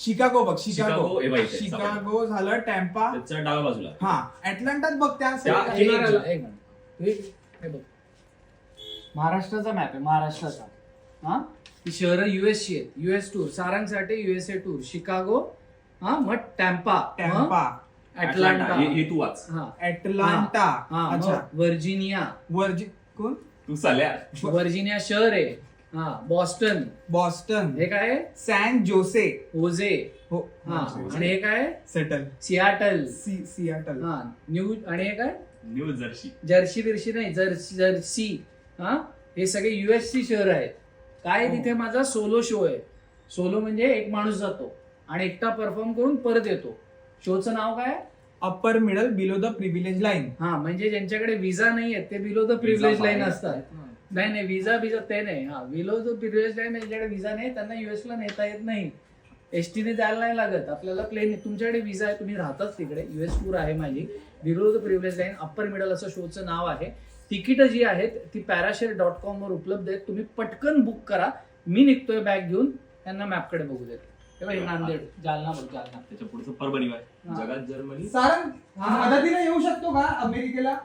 Chicago बघ, Chicago, हे बघ इथे, शिकागो झालं, टॅम्पा, त्याच्या डाव्या बाजूला. हा अटलांटात बघ त्या त्या- side. एक मिनिट हे बघ, महाराष्ट्राचा मॅप आहे, महाराष्ट्राचा. हा ही शहरं युएसची आहेत. युएस टूर, सारांसाठी युएसए टूर, शिकागो, हा मग टॅम्पा, अटलांटा, हे तू वाच. हा अटलांटा, हा अच्छा, मग व्हर्जिनिया, कोण? तू चाल्या. व्हर्जिनिया शहर आहे. हा बॉस्टन, बॉस्टन, हे काय आहे? सॅन जोसे, होजे, हो, हा आणि हे काय आहे? सेटल, सियाटल, सियाटल, हा न्यू, आणि हे काय? New Jersey. जर्सी बिर्शी नाही, जर्सी. हा हे सगळे युएसची शहर आहेत. काय हो. तिथे माझा सोलो शो आहे. सोलो म्हणजे एक माणूस जातो आणि एकटा परफॉर्म करून परत येतो. शोचं नाव काय? Upper middle below the privilege line. हा म्हणजे ज्यांच्याकडे विजा नाही आहेत ते बिलो द प्रिव्हिलेज लाईन असतात. नाही विजा ते नाही. हा बिलो द प्रिव्हिलेज लाईन, ज्यांच्याकडे विजा नाही त्यांना युएसला नेता येत नाही. एसटीने जायला नाही लागत आपल्याला, प्लेन. तुमच्याकडे विजा आहे, तुम्ही राहताच तिकडे. युएस टूर आहे माझी. Below the privilege line, upper middle असं शोचं नाव आहे. तिकीटं जी आहेत ती parashare.com वर उपलब्ध आहेत. तुम्ही पटकन बुक करा. मी निघतोय बॅग घेऊन, त्यांना मॅपकडे बघू देत. हे नांदेड, जालना बघ, जालना. त्याच्या पुढचं परभणी आहे. हा. जगात जर्मनी. सारंग मदतीला येऊ शकतो का अमेरिकेला?